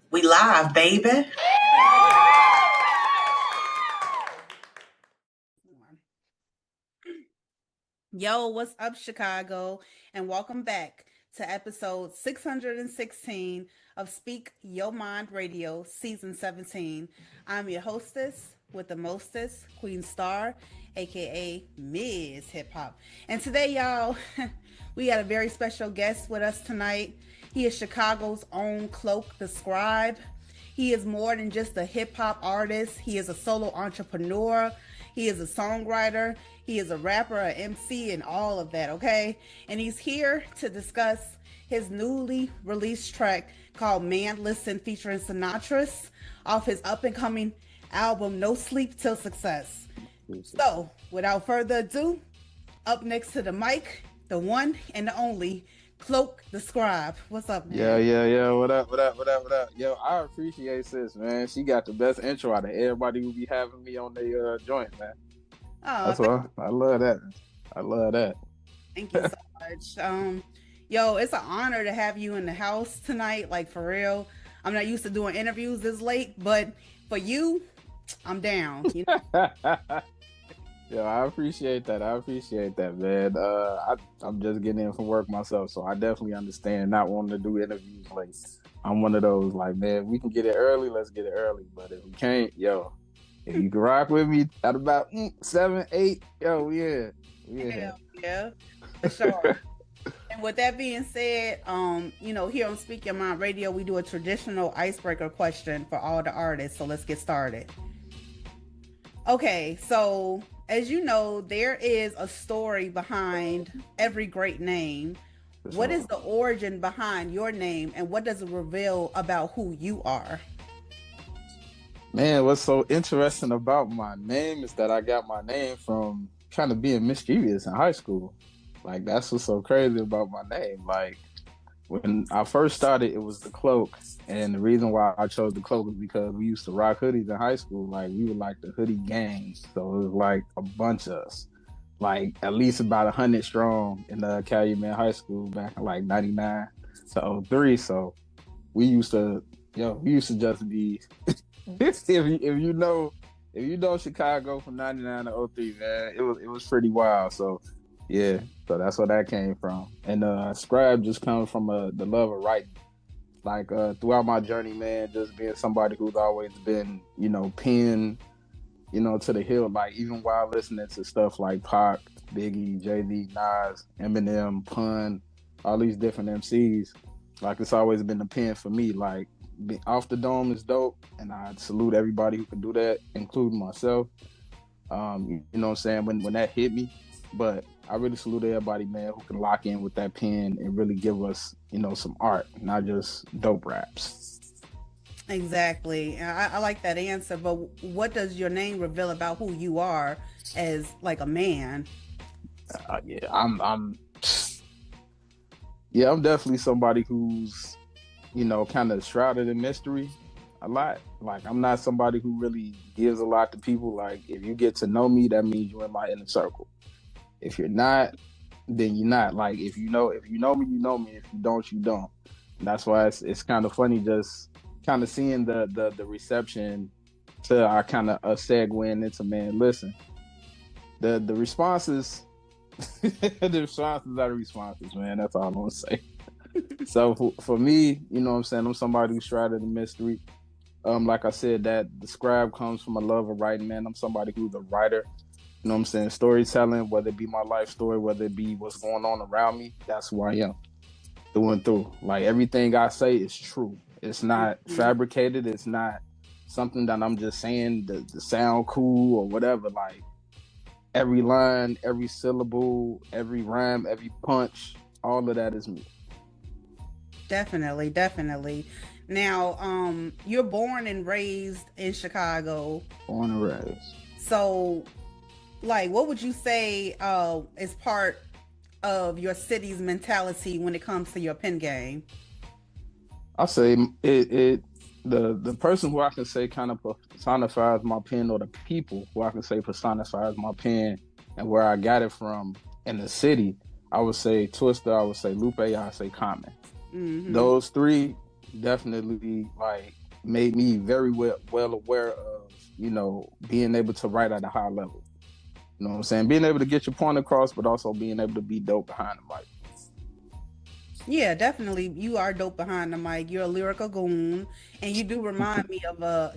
We live, baby. Yo, what's up, Chicago? And welcome back to episode 616 of Speak Your Mind Radio, season 17. I'm your hostess with the mostest, Queen Star, aka Ms. Hip Hop. And today, y'all, we got a very special guest with us tonight. He is Chicago's own Cloak The Scribe. He is more than just a hip hop artist. He is a solo entrepreneur. He is a songwriter. He is a rapper, an MC, and all of that, okay? And he's here to discuss his newly released track called Man Listen featuring Sinatris off his up-and-coming album No Sleep Till Success. So, without further ado, up next to the mic, the one and the only Cloak The Scribe. What's up, man? Yeah. What up? Yo, I appreciate sis, man. She got the best intro out of everybody who be having me on the joint, man. Oh, that's why I love that. Thank you so much. Yo, it's an honor to have you in the house tonight. Like, for real. I'm not used to doing interviews this late, but for you, I'm down. You know? Yeah, I appreciate that, man. I'm just getting in from work myself, so I definitely understand not wanting to do interviews late. I'm one of those, like, man, we can get it early, let's get it early. But if we can't, if you can rock with me at about 7, 8, yeah, for sure. And with that being said, here on Speak Your Mind Radio, we do a traditional icebreaker question for all the artists. So let's get started. Okay, so as you know, there is a story behind every great name. What is the origin behind your name, and what does it reveal about who you are? Man, what's so interesting about my name is that I got my name from kind of being mischievous in high school. Like, that's what's so crazy about my name. Like, when I first started, it was the Cloak. And the reason why I chose the Cloak is because we used to rock hoodies in high school. Like, we were like the hoodie gang. So it was like a bunch of us. Like, at least about 100 strong in the Calumet High School back in like 99 to 03. So we used to just be... if you know Chicago from 99 to 03, man, it was pretty wild. So yeah, so that's where that came from. And Scribe just comes from the love of writing. Like, throughout my journey, man, just being somebody who's always been, pen, to the hill. Like, even while listening to stuff like Pac, Biggie, Jay-Z, Nas, Eminem, Pun, all these different MCs, like, it's always been the pen for me. Like, Off the Dome is dope, and I salute everybody who can do that, including myself. You know what I'm saying? When that hit me, but I really salute everybody, man, who can lock in with that pen and really give us, some art, not just dope raps. Exactly. I like that answer, but what does your name reveal about who you are as, like, a man? I'm definitely somebody who's, kind of shrouded in mystery a lot. Like, I'm not somebody who really gives a lot to people. Like, if you get to know me, that means you're in my inner circle. If you're not, then you're not. Like, if you know me, you know me. If you don't, you don't. And that's why it's kind of funny just kind of seeing the reception to our kind of segueing into Man Listen. The responses, the responses are the responses, man. That's all I'm gonna say. So for me, you know what I'm saying, I'm somebody who's shrouded in mystery. Like I said, that the Scribe comes from a love of writing, man. I'm somebody who's a writer. You know what I'm saying? Storytelling, whether it be my life story, whether it be what's going on around me, that's who I am. Through and through. Like, everything I say is true. It's not fabricated. It's not something that I'm just saying to sound cool or whatever. Like, every line, every syllable, every rhyme, every punch, all of that is me. Definitely. Now, you're born and raised in Chicago. Born and raised. So, like, what would you say is part of your city's mentality when it comes to your pen game? I'll say the person who I can say kind of personifies my pen, or the people who I can say personifies my pen and where I got it from in the city, I would say Twister, I would say Lupe, I would say Common. Mm-hmm. Those three definitely like made me very well aware of, being able to write at a high level. You know what I'm saying? Being able to get your point across, but also being able to be dope behind the mic. Yeah, definitely. You are dope behind the mic. You're a lyrical goon, and you do remind me of a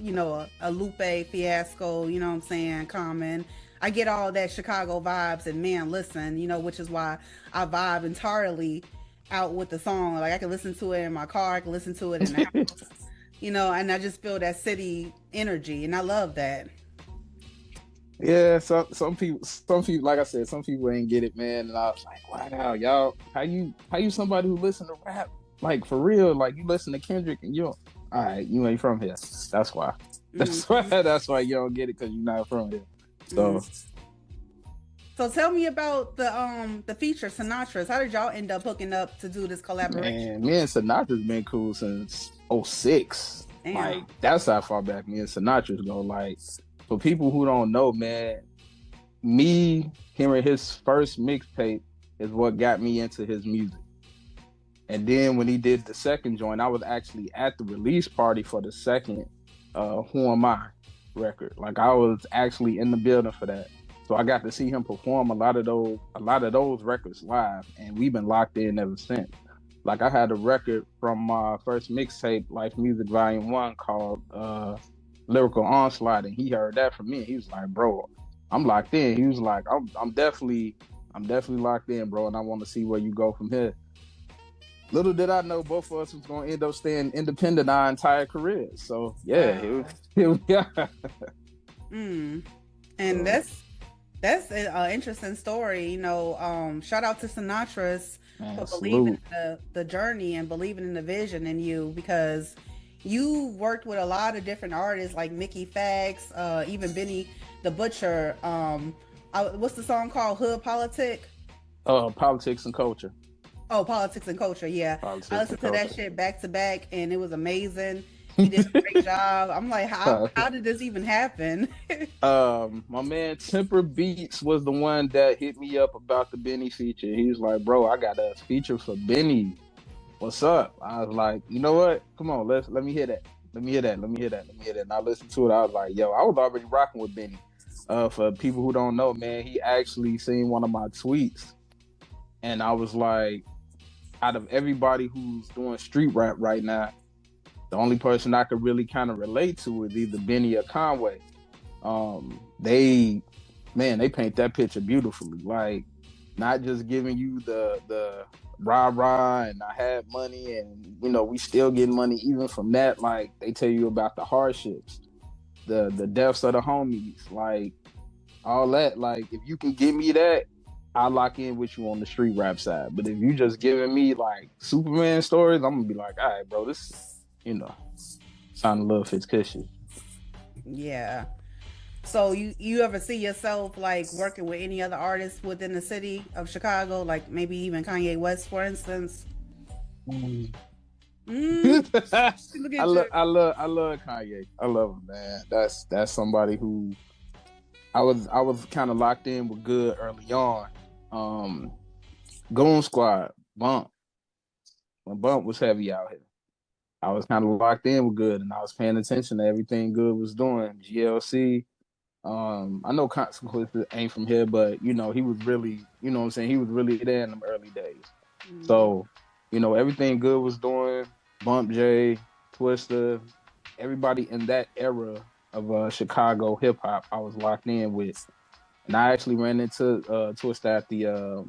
Lupe Fiasco. You know what I'm saying? Common. I get all that Chicago vibes, and man, listen, which is why I vibe entirely out with the song. Like I can listen to it in my car, I can listen to it in the house, and I just feel that city energy, and I love that. Yeah, some people, like I said, some people ain't get it, man. And I was like, wow, y'all, how you somebody who listen to rap, like for real, like you listen to Kendrick and all right, you ain't from here. That's why. That's why you don't get it, because you're not from here. So So tell me about the feature Sinatris. How did y'all end up hooking up to do this collaboration? man, me and Sinatra's been cool since '06. Damn. Like that's how far back me and Sinatra's go. Like for people who don't know, man, me hearing his first mixtape is what got me into his music. And then when he did the second joint, I was actually at the release party for the second Who Am I record. Like I was actually in the building for that. So I got to see him perform a lot of those records live, and we've been locked in ever since. Like I had a record from my first mixtape, Life Music Volume 1, called Lyrical Onslaught, and he heard that from me, and he was like, bro, I'm locked in. He was like, I'm definitely locked in, bro, and I want to see where you go from here. Little did I know both of us was going to end up staying independent our entire career. So yeah, here we are. And that's an interesting story. Shout out to Sinatris for believing in the journey and believing in the vision in you, because you worked with a lot of different artists like Mickey Factz, even Benny the Butcher. What's the song called? Hood Politic? Politics and Culture. Oh, Politics and Culture, yeah. Politics I listened to Culture. that shit back to back, and it was amazing. He did a great job. I'm like, how did this even happen? My man Temper Beats was the one that hit me up about the Benny feature. He was like, bro, I got a feature for Benny. What's up? I was like, you know what? Come on, let me hear that. Let me hear that. And I listened to it. I was like, yo, I was already rocking with Benny. For people who don't know, man, he actually seen one of my tweets. And I was like, out of everybody who's doing street rap right now, the only person I could really kind of relate to is either Benny or Conway. They paint that picture beautifully. Like, not just giving you the rah-rah and I had money and, we still getting money even from that. Like, they tell you about the hardships, the deaths of the homies, like, all that. Like, if you can give me that, I lock in with you on the street rap side. But if you just giving me like Superman stories, I'm gonna be like, all right, bro, this, sound a little fictitious. Yeah. So you ever see yourself like working with any other artists within the city of Chicago, like maybe even Kanye West, for instance? I Look at you. love Kanye. I love him, man. That's somebody who I was kind of locked in with good early on. Goon Squad, Bump. When Bump was heavy out here, I was kind of locked in with good, and I was paying attention to everything good was doing. GLC. I know Consequences ain't from here, but he was really, what I'm saying, he was really there in them early days. So, everything good was doing. Bump J, Twister, everybody in that era of Chicago hip hop, I was locked in with. And I actually ran into Twister at the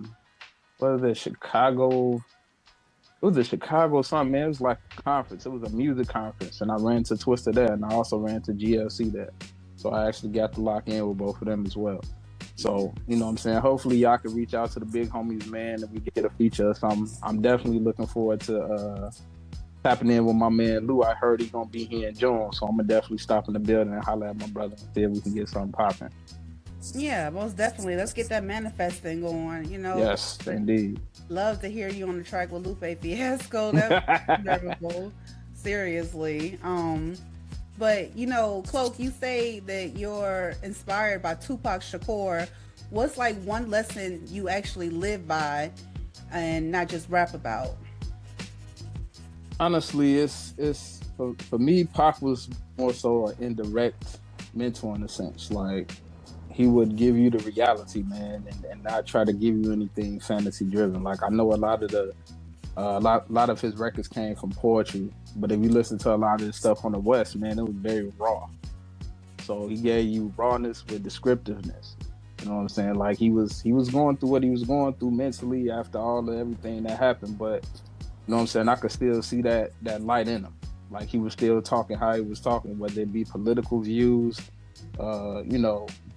what is it, Chicago? It was a Chicago something, man. It was like a conference. It was a music conference, and I ran to Twister there, and I also ran to GLC there. So I actually got to lock in with both of them as well. So, what I'm saying? Hopefully y'all can reach out to the big homies, man, and we get a feature or something. I'm definitely looking forward to tapping in with my man Lou. I heard he's gonna be here in June, so I'm gonna definitely stop in the building and holler at my brother and see if we can get something popping. Yeah, most definitely. Let's get that manifesting going, Yes, indeed. Love to hear you on the track with Lupe Fiasco. That's memorable. Seriously. But Cloak, you say that you're inspired by Tupac Shakur. What's like one lesson you actually live by and not just rap about? Honestly, it's for me. Pac was more so an indirect mentor in a sense. Like he would give you the reality, man, and not try to give you anything fantasy driven. Like I know a lot of the lot of his records came from poetry, but if you listen to a lot of his stuff on the West, man, it was very raw. So he gave you rawness with descriptiveness. You know what I'm saying? Like he was going through what he was going through mentally after all of everything that happened, but you know what I'm saying? I could still see that light in him. Like he was still talking how he was talking, whether it be political views,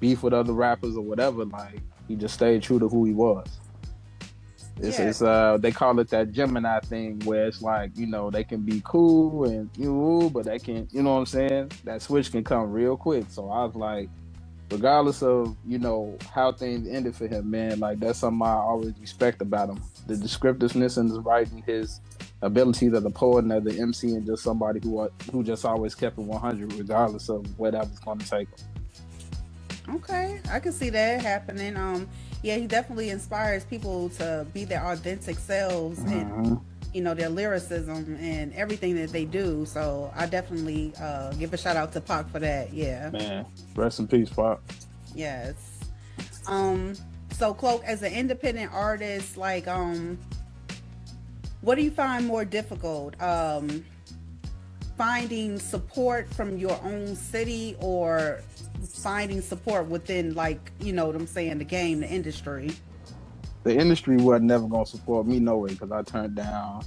beef with other rappers or whatever. Like he just stayed true to who he was. Yeah, It's they call it that Gemini thing where it's like, they can be cool and but they can, you know what I'm saying? That switch can come real quick. So I was like, regardless of, how things ended for him, man, like that's something I always respect about him. The descriptiveness in his writing, his abilities as a poet and as an MC, and just somebody who just always kept it 100 regardless of where that was going to take him. okay, I can see that happening. Yeah, he definitely inspires people to be their authentic selves and their lyricism and everything that they do. So I definitely give a shout out to Pac for that. Yeah, Man, rest in peace, Pop. yes. So Cloak, as an independent artist, like what do you find more difficult? Finding support from your own city or finding support within, like, what I'm saying, the game, the industry? The industry was never going to support me no way because I turned down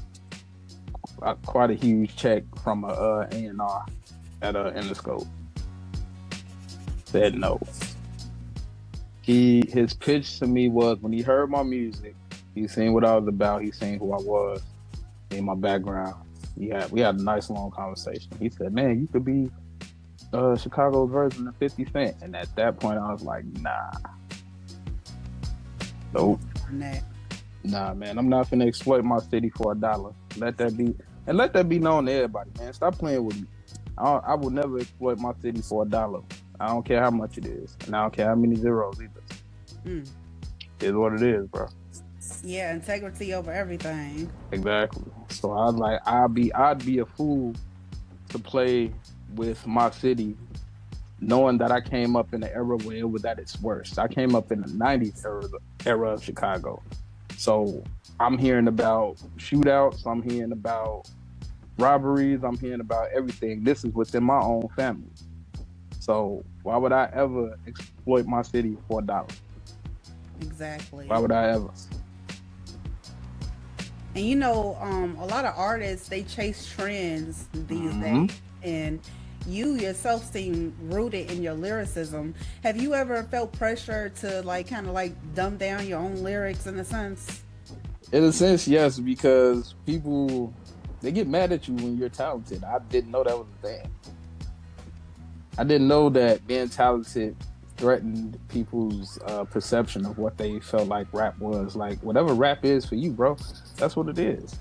quite a huge check from a A&R at N.S.T.S. Said no. His pitch to me was when he heard my music, he seen what I was about, he seen who I was, seen my background. We had a nice long conversation. He said, "Man, you could be Chicago's version of 50 Cent." And at that point, I was like, "Nah, nope, nah, man. I'm not finna exploit my city for $1. Let that be known to everybody, man. Stop playing with me. I will never exploit my city for $1. I don't care how much it is, and I don't care how many zeros either. It is what it is, bro." Yeah, integrity over everything. Exactly. So I was like, I'd be a fool to play with my city, knowing that I came up in an era where it was at its worst. I came up in the '90s era of Chicago. So I'm hearing about shootouts. I'm hearing about robberies. I'm hearing about everything. This is within my own family. So why would I ever exploit my city for $1? Exactly. Why would I ever? And a lot of artists, they chase trends these days, and you yourself seem rooted in your lyricism. Have you ever felt pressure to kind of dumb down your own lyrics in a sense? In a sense, yes, because people, they get mad at you when you're talented. I didn't know that was a thing. I didn't know that being talented threatened people's perception of what they felt like rap was. Like, whatever rap is for you, bro, that's what it is.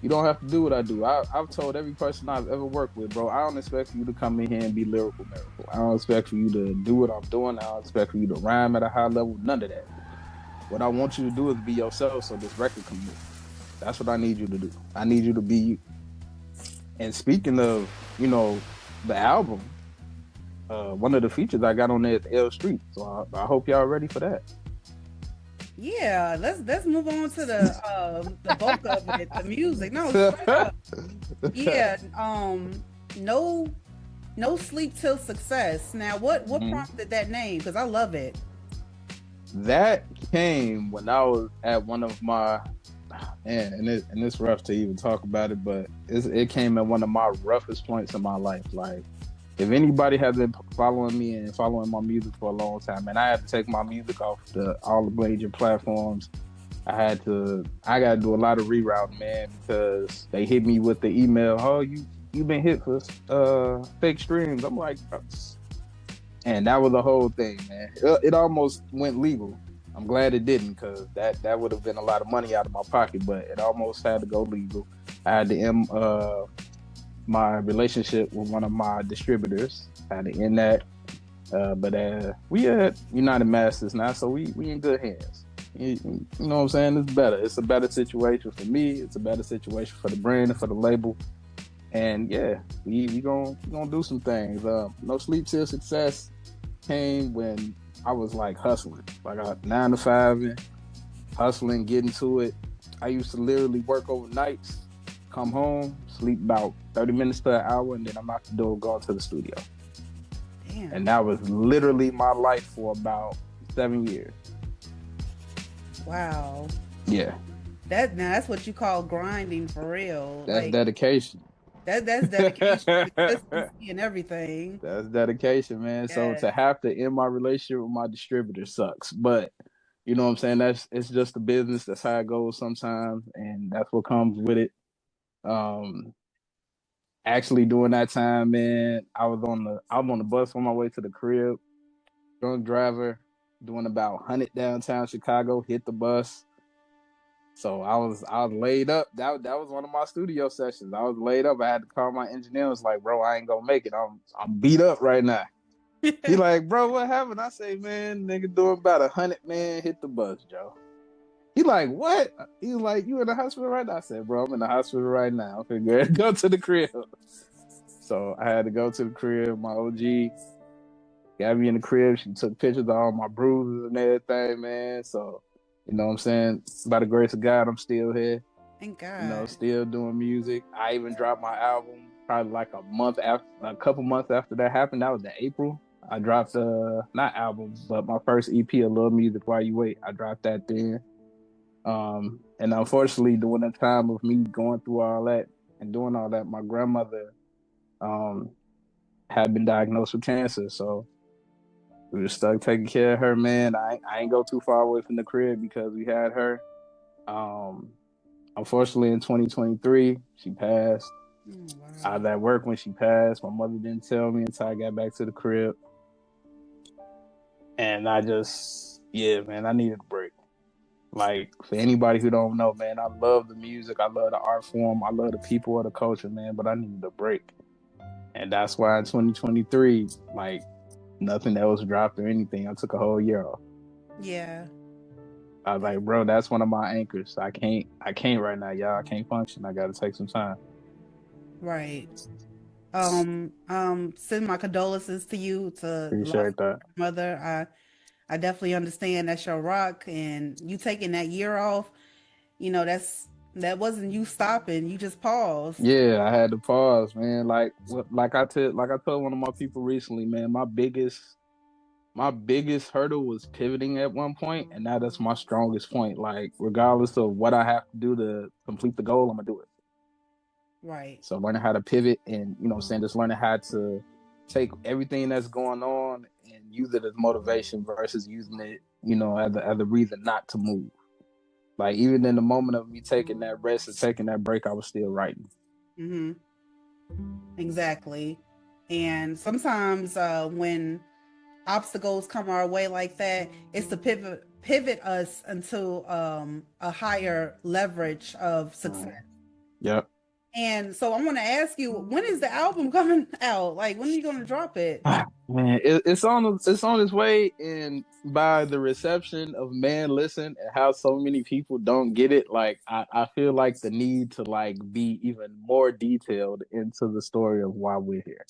You don't have to do what I do. I've told every person I've ever worked with, bro, I don't expect for you to come in here and be lyrical miracle. I don't expect for you to do what I'm doing. I don't expect for you to rhyme at a high level. None of that. What I want you to do is be yourself so this record can move. That's what I need you to do. I need you to be you. And speaking of, the album, one of the features I got on there is L Street. So I hope y'all ready for that. Yeah, let's move on to the bulk of it, the music. No, yeah, no sleep till success. Now, what prompted that name? Because I love it. That came when I was at one of my and it's rough to even talk about it, but it came at one of my roughest points in my life. Like, if anybody has been following me and following my music for a long time, and I had to take my music off all the major platforms. I got to do a lot of rerouting, man, because they hit me with the email, "Oh, you've been hit for fake streams." I'm like, and that was the whole thing, man. It almost went legal. I'm glad it didn't, because that would have been a lot of money out of my pocket, but it almost had to go legal. I had to end my relationship with one of my distributors. I had to end that. But we at United Masters now, so we in good hands. You know what I'm saying? It's better. It's a better situation for me. It's a better situation for the brand and for the label. And yeah, we gonna do some things. No Sleep Till Success came when I was like hustling, like 9 to 5, and hustling, getting to it. I used to literally work overnights, come home, sleep about 30 minutes to an hour, and then I'm out the door going to the studio. Damn. And that was literally my life for about 7 years. Wow. Yeah. That's what you call grinding for real. That's like dedication. that's dedication, consistency, and everything. That's dedication, man. So Yes. to have to end my relationship with my distributor sucks. But you know what I'm saying? It's just the business. That's how it goes sometimes, and that's what comes with it. Actually during that time, man, I was on the bus on my way to the crib, drunk driver, doing about 100 downtown Chicago, hit the bus. So I was laid up. That was one of my studio sessions. I was laid up. I had to call my engineer. I was like, bro, I ain't gonna make it. I'm beat up right now. He like, bro, what happened? I say, man, nigga doing about 100, man, hit the bus, Joe. He like, what? He was like, you in the hospital right now? I said, bro, I'm in the hospital right now. I'm finna go to the crib. So I had to go to the crib. My OG got me in the crib. She took pictures of all my bruises and everything, man. So, you know what I'm saying? By the grace of God, I'm still here. Thank God. You know, still doing music. I even dropped my album probably like a couple months after that happened. That was in April. I dropped not album, but my first EP, A Little Music While You Wait. I dropped that then. And unfortunately, during the time of me going through all that and doing all that, my grandmother had been diagnosed with cancer. So we were stuck taking care of her, man. I ain't go too far away from the crib because we had her. Unfortunately, in 2023, she passed. Wow. I was at work when she passed. My mother didn't tell me until I got back to the crib. And I just, yeah, man, I needed a break. Like, for anybody who don't know, man, I love the music. I love the art form. I love the people of the culture, man, but I needed a break. And that's why in 2023, like, nothing else dropped or anything. I took a whole year off. Yeah. I was like, bro, that's one of my anchors. I can't right now, y'all. I can't function. I gotta take some time. Right. Send my condolences to you, to Appreciate that. mother. I definitely understand that's your rock, and you taking that year off, you know, that wasn't you stopping, you just paused. Yeah, I had to pause, man. Like I told one of my people recently, man, my biggest hurdle was pivoting at one point, and now that's my strongest point. Like, regardless of what I have to do to complete the goal, I'm gonna do it. Right. So learning how to pivot, and you know what I'm saying, just learning how to take everything that's going on and use it as motivation versus using it, you know, as a reason not to move. Like, even in the moment of me taking that rest and taking that break, I was still writing. Mm-hmm. Exactly. And sometimes when obstacles come our way like that, it's to pivot us into a higher leverage of success. Yep. And so I want to ask you, when is the album coming out? Like, when are you going to drop it? Man, it's on its way, and by the reception of Man Listen and how so many people don't get it, like I feel like the need to like be even more detailed into the story of why we're here.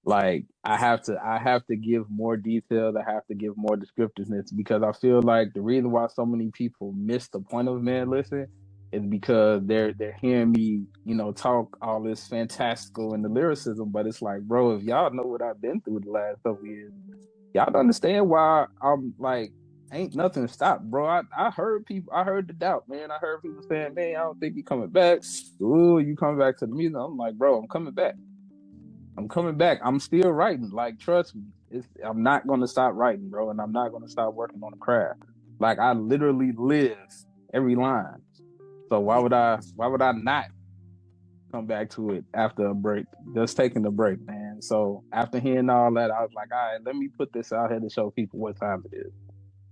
Like I have to give more detail, I have to give more descriptiveness, because I feel like the reason why so many people miss the point of Man Listen is because they're hearing me, you know, talk all this fantastical and the lyricism, but it's like, bro, if y'all know what I've been through the last couple years, y'all don't understand why I'm like, ain't nothing stopped, bro. I heard the doubt, man. I heard people saying, man, I don't think you coming back. Ooh, you coming back to the music? I'm like, bro, I'm coming back. I'm still writing. Like, trust me, I'm not gonna stop writing, bro, and I'm not gonna stop working on the craft. Like, I literally live every line. So why would I not come back to it after a break? Just taking a break, man. So after hearing all that, I was like, all right, let me put this out here to show people what time it is.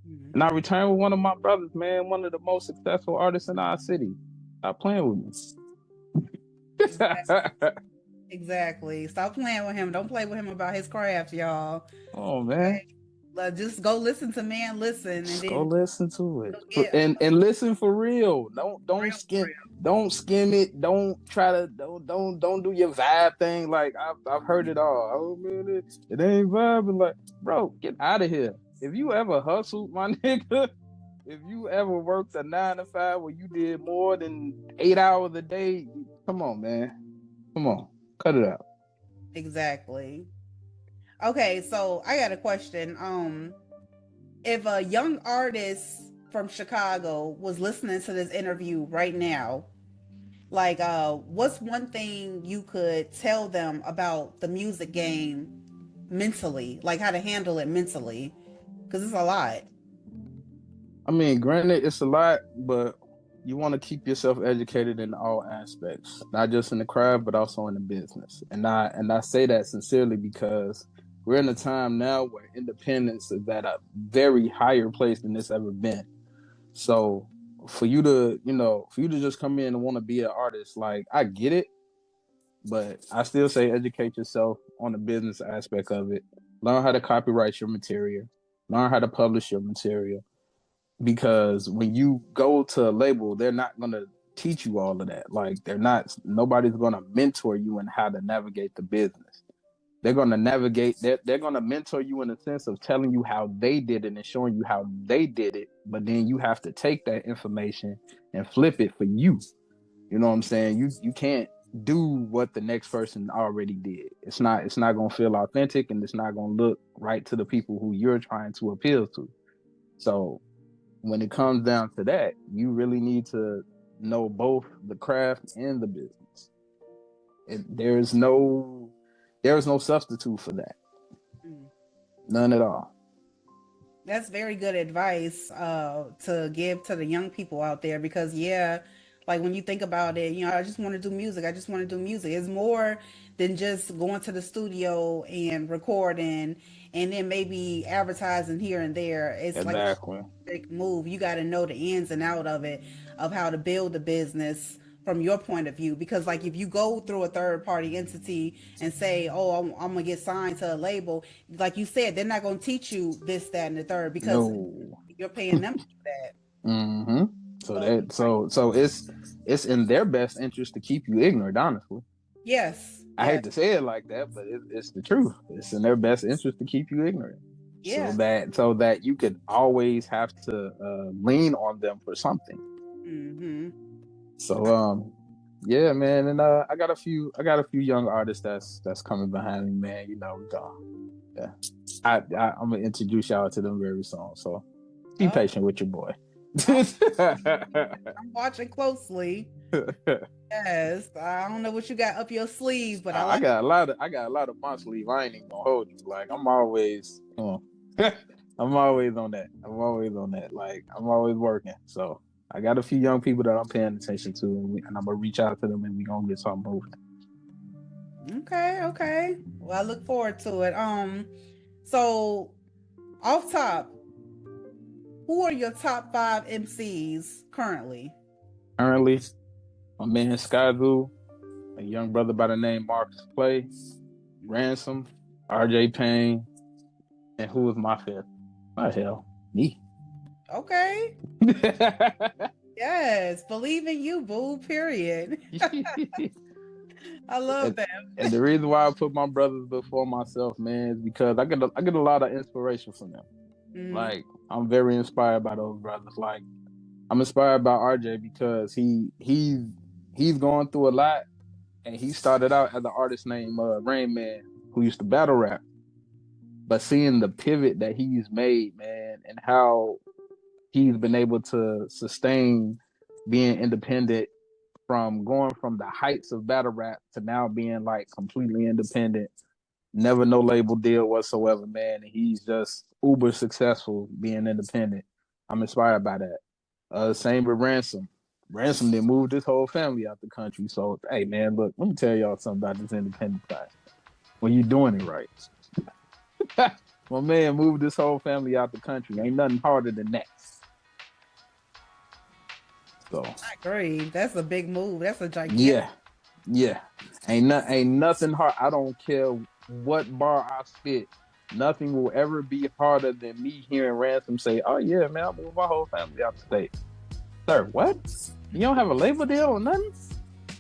Mm-hmm. And I returned with one of my brothers, man, one of the most successful artists in our city. Stop playing with me. Exactly. Stop playing with him. Don't play with him about his craft, y'all. Oh, man. Just go listen to Man Listen, and Just go then listen to it, you'll get and listen for real. real for real. Don't skim it. Don't try to don't do your vibe thing. Like I've heard it all. Oh man, it ain't vibing. Like, bro, get out of here. If you ever hustled, my nigga, if you ever worked a 9 to 5 where you did more than 8 hours a day, come on, man, come on, cut it out. Exactly. Okay, so I got a question. If a young artist from Chicago was listening to this interview right now, like what's one thing you could tell them about the music game mentally, like how to handle it mentally? Because it's a lot. I mean, granted, it's a lot, but you want to keep yourself educated in all aspects, not just in the craft, but also in the business. And I say that sincerely because we're in a time now where independence is at a very higher place than it's ever been. So for you to just come in and want to be an artist, like I get it, but I still say educate yourself on the business aspect of it. Learn how to copyright your material. Learn how to publish your material because when you go to a label, they're not going to teach you all of that. Like nobody's going to mentor you in how to navigate the business. They're going to they're going to mentor you in the sense of telling you how they did it and showing you how they did it. But then you have to take that information and flip it for you. You know what I'm saying? You can't do what the next person already did. It's not going to feel authentic and it's not going to look right to the people who you're trying to appeal to. So when it comes down to that, you really need to know both the craft and the business. There's no substitute for that. Mm. None at all. That's very good advice to give to the young people out there because yeah, like when you think about it, you know, I just want to do music. I just want to do music. It's more than just going to the studio and recording and then maybe advertising here and there. It's like Exactly. a big move. You got to know the ins and out of it, of how to build a business from your point of view because like if you go through a third party entity and say oh I'm gonna get signed to a label like you said they're not gonna teach you this that and the third because No. you're paying them to do that. Mm-hmm. So So you that so it's in their best interest to keep you ignorant, honestly. yes, I yes, hate to say it like that, but it's the truth. It's in their best interest to keep you ignorant, yeah. so that you could always have to lean on them for something. Mm-hmm. So yeah, man, and I got a few young artists that's coming behind me, man. You know, yeah, I'm gonna introduce y'all to them very soon. So be Oh, patient with your boy. I'm, I'm watching closely. Yes, I don't know what you got up your sleeve, but I I like. got a lot of my sleeve. I ain't even gonna hold you. Like I'm always, I'm always on that. I'm always on that. Like I'm always working. So I got a few young people that I'm paying attention to, and I'm gonna reach out to them, and we gonna get something moving. Okay, okay. Well, I look forward to it. So off top, who are your top five MCs currently? Currently, my man Skyzoo, a young brother by the name Marcus Play, Ransom, RJ Payne, and who is my fifth? My hell, me. Okay. Yes, believe in you, boo. Period. I love and, that. and the reason why I put my brothers before myself, man, is because I get a lot of inspiration from them. Mm, Like I'm very inspired by those brothers. Like I'm inspired by RJ because he's going through a lot, and he started out as an artist named Rain Man who used to battle rap. But seeing the pivot that he's made, man, and how he's been able to sustain being independent from going from the heights of battle rap to now being like completely independent, never no label deal whatsoever, man. And he's just uber successful being independent. I'm inspired by that. Same with Ransom. Ransom then moved his whole family out the country. So hey man, look, let me tell y'all something about this independent side. When you doing it right. My man moved his whole family out the country. Ain't nothing harder than that. So I agree. That's a big move. That's a gigantic. yeah, yeah. Ain't nothing hard. I don't care what bar I spit. nothing will ever be harder than me hearing Ransom say, "Oh yeah, man, I moved my whole family out the state." Sir, what? You don't have a label deal or nothing?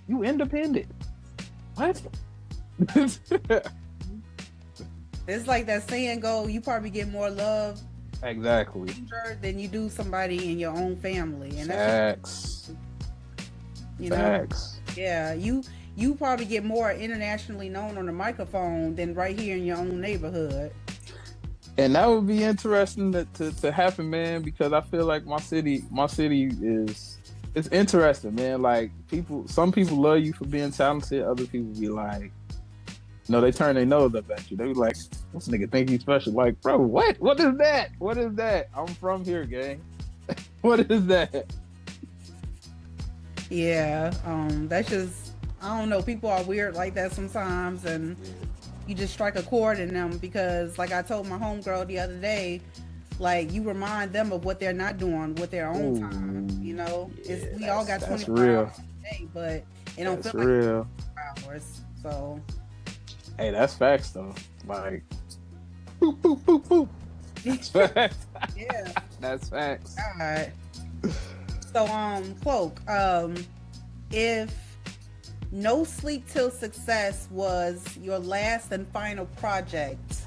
You independent? What? It's like that saying go, you probably get more love Exactly. than you do somebody in your own family. And Facts. Facts. Yeah, you probably get more internationally known on the microphone than right here in your own neighborhood. And that would be interesting to happen, man, because I feel like my city is, it's interesting, man. Like some people love you for being talented, other people be like, they turn their nose up at you. They be like, this nigga think he's special. Like, bro, what? What is that? What is that? I'm from here, gang. What is that? Yeah, that's just, I don't know. People are weird like that sometimes, and you just strike a chord in them because, like I told my homegirl the other day, like you remind them of what they're not doing with their own time. Yeah, we all got 24 hours a day, but it don't feel real. Like 24 hours. So, hey, that's facts though. Like, boop boop boop boop. That's facts. Yeah, that's facts. All right. So, Cloak, if No Sleep Till Success was your last and final project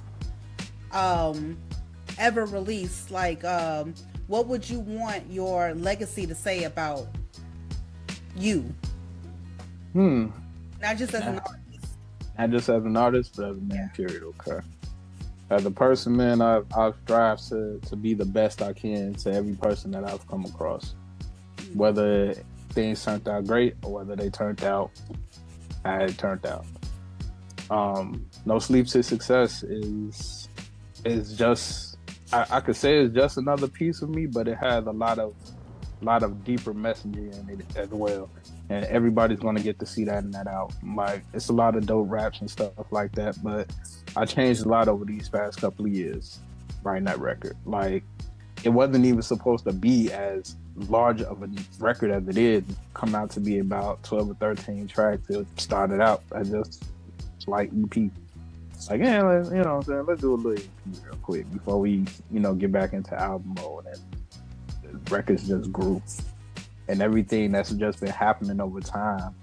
ever released, like, what would you want your legacy to say about you? Not just as an artist. Not just as an artist, but as a man, period, okay? As a person, man, I've strived to be the best I can to every person that I've come across. Whether things turned out great or whether they turned out how it turned out. No Sleep to Success is just, I could say it's just another piece of me, but it has a lot of deeper messaging in it as well. And everybody's going to get to see that in that album. Like, it's a lot of dope raps and stuff like that, but I changed a lot over these past couple of years writing that record. Like, it wasn't even supposed to be as large of a record as it is. It come out to be about 12 or 13 tracks. It started out as just like EP. Like, yeah, you know what I'm saying? Let's do a little EP real quick before we, get back into album mode. And the records just grew. And everything that's just been happening over time,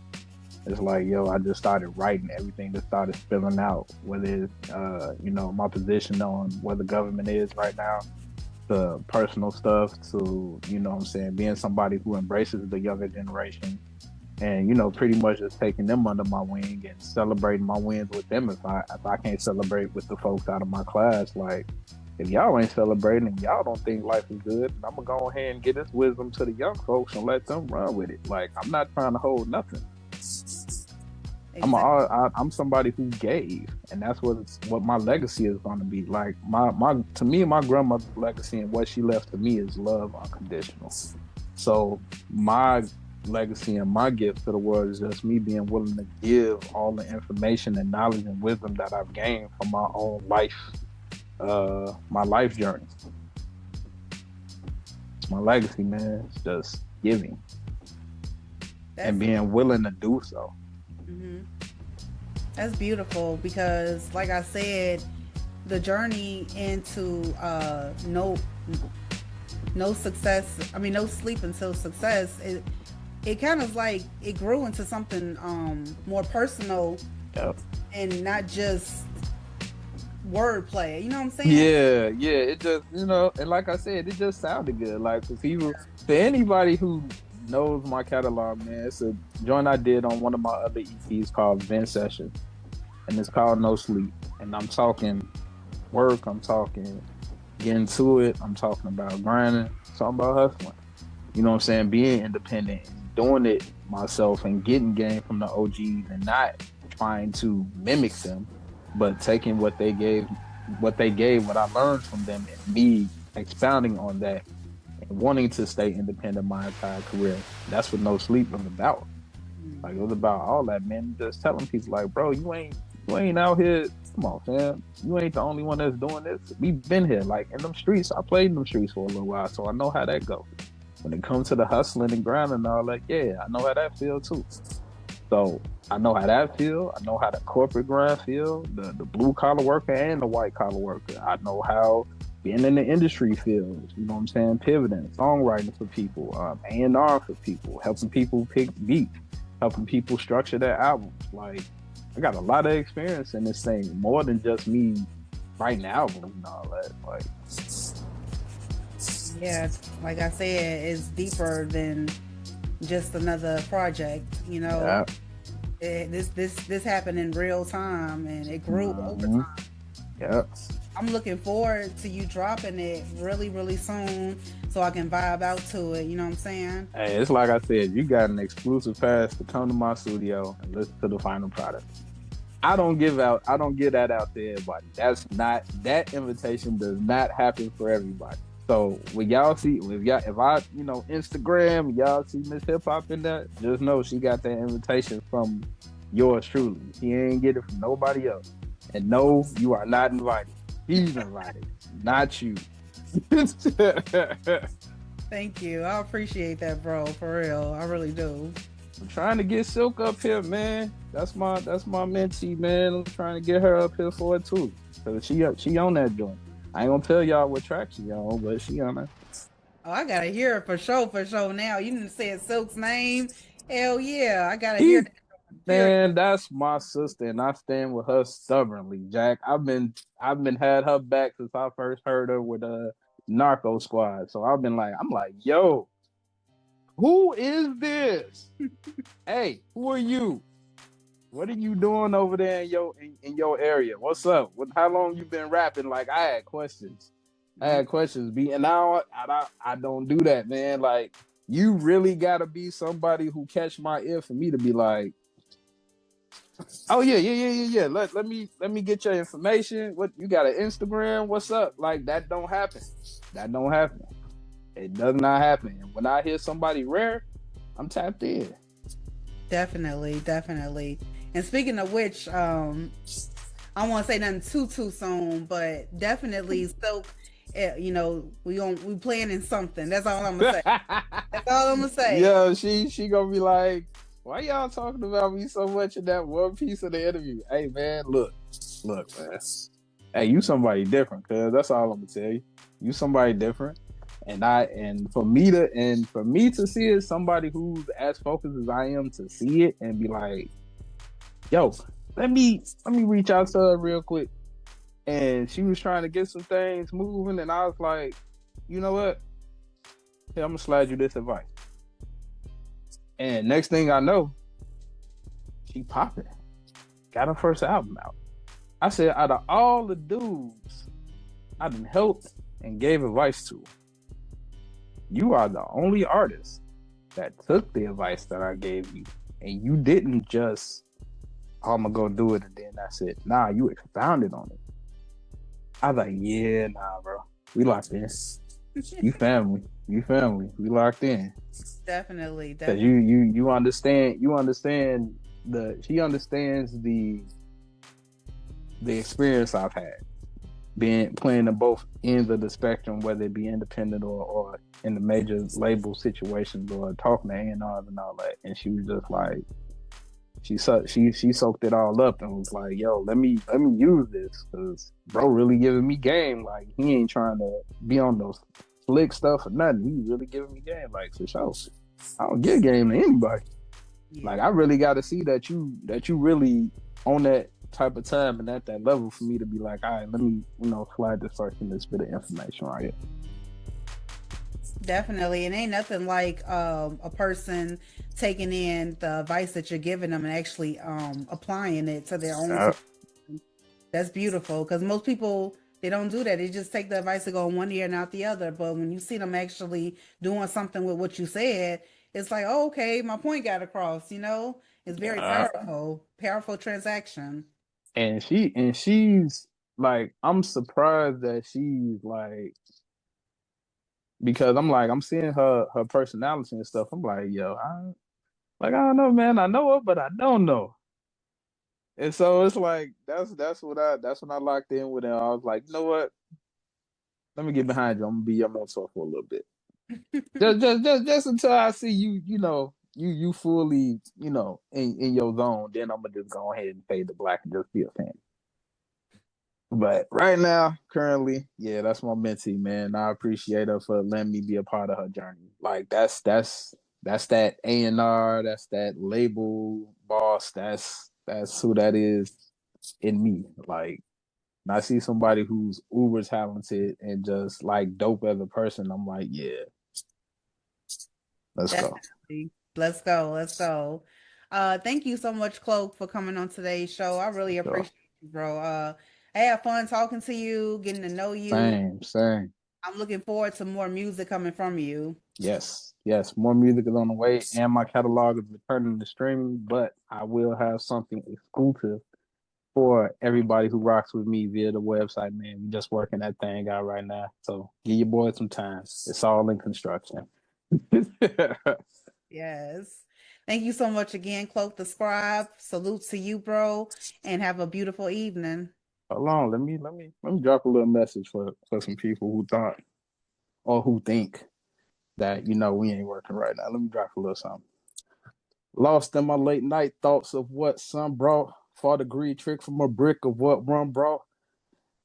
it's like, I just started writing. Everything just started spilling out. Whether it's, my position on where the government is right now, the personal stuff, to, being somebody who embraces the younger generation and, pretty much just taking them under my wing and celebrating my wins with them. If I can't celebrate with the folks out of my class, like, if y'all ain't celebrating and y'all don't think life is good, I'm gonna go ahead and get this wisdom to the young folks and let them run with it. Like, I'm not trying to hold nothing. Exactly. I'm somebody who gave, and that's what my legacy is going to be. Like, to me, my grandmother's legacy and what she left to me is love unconditional. So my legacy and my gift to the world is just me being willing to give all the information and knowledge and wisdom that I've gained from my own life, my life journey. It's my legacy, man. It's just giving and being willing to do so. Mm-hmm. That's beautiful because, like I said, the journey into no sleep until success, it kind of like it grew into something more personal. Yep. And not just wordplay. You know what I'm saying? Yeah. It just, and like I said, it just sounded good. Like, for anybody who knows my catalog, man, it's a joint I did on one of my other EPs called Vent Session, and it's called No Sleep. And I'm talking work, I'm talking getting to it, I'm talking about grinding, talking about hustling. You know what I'm saying? Being independent and doing it myself and getting game from the OGs and not trying to mimic them, but taking what they gave, what I learned from them, and me expounding on that and wanting to stay independent my entire career. That's what No Sleep was about. Like, it was about all that, man. Just telling people, like, bro, you ain't out here. Come on, fam. You ain't the only one that's doing this. We've been here, like, in them streets. I played in them streets for a little while, so I know how that goes. When it comes to the hustling and grinding and all that, yeah, I know how that feels too. So I know how that feel. I know how the corporate grind feel, the blue collar worker and the white collar worker. I know how being in the industry feels. You know what I'm saying? Pivoting, songwriting for people, A&R for people, helping people pick beats, helping people structure their albums. Like I got a lot of experience in this thing, more than just me writing albums and all that. Like Yeah, like I said, it's deeper than just another project. You know, yeah. this happened in real time, and it grew over Mhm. time. Yeah. I'm looking forward to you dropping it really, really soon, so I can vibe out to it. You know what I'm saying? Hey, it's like I said, you got an exclusive pass to come to my studio and listen to the final product. I don't get that out to everybody. That invitation does not happen for everybody. So when y'all see, if I, Instagram, y'all see Miss Hip Hop in that, just know she got that invitation from yours truly. She ain't get it from nobody else. And no, you are not invited. He's invited, not you. Thank you. I appreciate that, bro. For real, I really do. I'm trying to get Silk up here, man. That's my mentee, man. I'm trying to get her up here for it too. Cause she on that joint. I ain't gonna tell y'all what track she on, but she on that. Oh, I gotta hear it for sure now. You didn't say Silk's name. Hell yeah, I gotta hear that. Man, that's my sister, and I stand with her stubbornly, Jack. I've been had her back since I first heard her with Narco Squad. So I'm like, yo, who is this? Hey, who are you? What are you doing over there in your area? What's up? How long you been rapping? Like I had questions. B, and now I don't do that, man. Like you really gotta be somebody who catch my ear for me to be like, oh yeah. Let me get your information. What you got an Instagram? What's up? Like that don't happen. That don't happen. It does not happen. And when I hear somebody rare, I'm tapped in. Definitely. And speaking of which, I don't want to say nothing too soon, but definitely Silk. We planning something. That's all I'm gonna say. That's all I'm gonna say. Yeah, she gonna be like, why y'all talking about me so much in that one piece of the interview? Hey man, look, man. Hey, you somebody different, cuz that's all I'm gonna tell you. You somebody different. And for me to see it, somebody who's as focused as I am to see it and be like, yo, let me reach out to her real quick. And she was trying to get some things moving, and I was like, you know what? Hey, I'm gonna slide you this advice. And next thing I know, she popping. Got her first album out. I said, out of all the dudes I've been helped and gave advice to, you are the only artist that took the advice that I gave you, and you didn't just, oh, I'm gonna go do it and then that's it. Nah, you expounded on it. I was like, yeah, nah, bro. We locked in. You family. We locked in. Definitely. Cause you understand. She understands the experience I've had playing in both ends of the spectrum, whether it be independent or in the major label situations or talking to A&Rs and all that. And she was just like, she soaked it all up and was like, yo, let me use this because bro really giving me game. Like he ain't trying to be on those slick stuff or nothing. He really giving me game. Like for sure, I don't give game to anybody. Yeah. Like I really got to see that you really on that type of time and at that level for me to be like, all right, let me slide this person this bit of information right here. Definitely. And ain't nothing like a person taking in the advice that you're giving them and actually applying it to their own situation. That's beautiful because most people, they don't do that. They just take the advice to go in one ear and out the other. But when you see them actually doing something with what you said, it's like, oh, okay, my point got across, It's very powerful transaction. And she's like, I'm surprised that she's like, because I'm seeing her personality and stuff. I'm like, yo, I don't know, man. I know her, but I don't know. And so it's like that's when I locked in with her. I was like, you know what? Let me get behind you. I'm gonna be your mentor for a little bit. just until I see you, you fully, in your zone, then I'm gonna just go ahead and fade to black and just be a fan. But right now, currently, yeah, that's my mentee, man. I appreciate her for letting me be a part of her journey. Like that's that A&R, that's that label boss, that's who that is in me. Like, and I see somebody who's uber talented and just like dope as a person, I'm like, yeah, let's go. Definitely. Let's go. Let's go. Thank you so much, Cloak, for coming on today's show. I really Sure. appreciate you, bro. I had fun talking to you, getting to know you. Same. I'm looking forward to more music coming from you. Yes. More music is on the way, and my catalog is returning to streaming. But I will have something exclusive for everybody who rocks with me via the website, man. We just working that thing out right now. So give your boy some time. It's all in construction. Yes. Thank you so much again, Cloak the Scribe. Salute to you, bro, and have a beautiful evening. Hold on, let me drop a little message for some people who thought or who think that we ain't working right now. Let me drop a little something. Lost in my late night thoughts of what sun brought. Fought a greed trick from a brick of what run brought.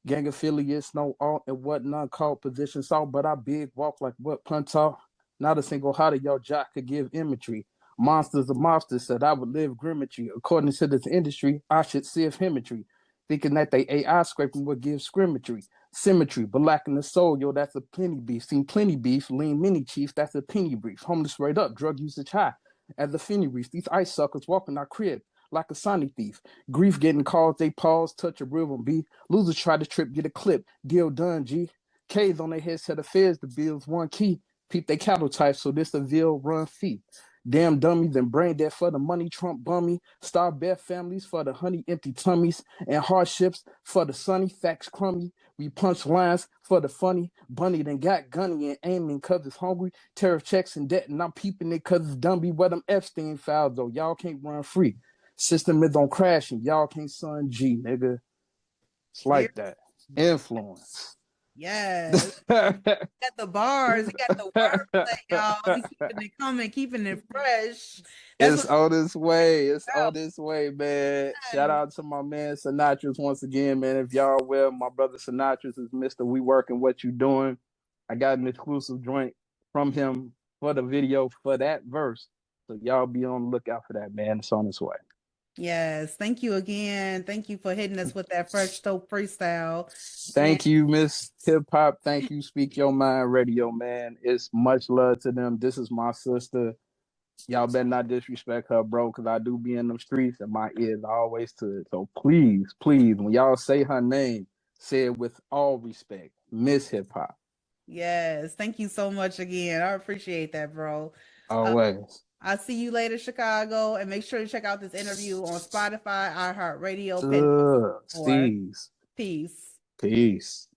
Gang affiliates, no alt and what none called position saw, but I big walk like what punt off. Not a single how to y'all jock could give imagery. Monsters of monsters said I would live grimmetry. According to this industry, I should sieve imagery. Thinking that they AI scraping would give scrimmagry. Symmetry, but lacking the soul, yo, that's a plenty beef. Seen plenty beef, lean mini chief, that's a penny brief. Homeless right up, drug usage high. As the finny reef, these ice suckers walking our crib like a Sonic thief. Grief getting calls, they pause, touch a rhythm beat. Losers try to trip, get a clip. Deal done, G. K's on their head, set of feds, the bills one key. Peep they cattle type, so this a veal run fee. Damn dummies and brain dead for the money, Trump bummy. Star bear families for the honey, empty tummies. And hardships for the sunny, facts crummy. We punch lines for the funny. Bunny then got gunny and aiming cause it's hungry. Tariff checks and debt, and I'm peeping it cause it's dumby. Where them Epstein files, though, y'all can't run free. System is on crashing. Y'all can't son G, nigga. It's like that. Influence. Yes. Got the bars, you got the wordplay, y'all. We keeping it coming, keeping it fresh. That's It's what on this way. It's about. on this way, man. Shout out to my man Sinatris once again, man. If y'all will, my brother Sinatris is Mr. We Working What You Doing. I got an exclusive joint from him for the video for that verse. So y'all be on the lookout for that, man. It's on its way. Yes. Thank you again. Thank you for hitting us with that fresh dope freestyle. And Thank you, Miss Hip Hop. Thank you, Speak Your Mind Radio, man. It's much love to them. This is my sister. Y'all better not disrespect her, bro, because I do be in them streets and my ears are always to it. So please, when y'all say her name, say it with all respect. Miss Hip Hop. yes, thank you so much again. I appreciate that, bro. Uh, Always. I'll see you later, Chicago, and make sure to check out this interview on Spotify, iHeartRadio, Pandora. Steez. Peace. Peace.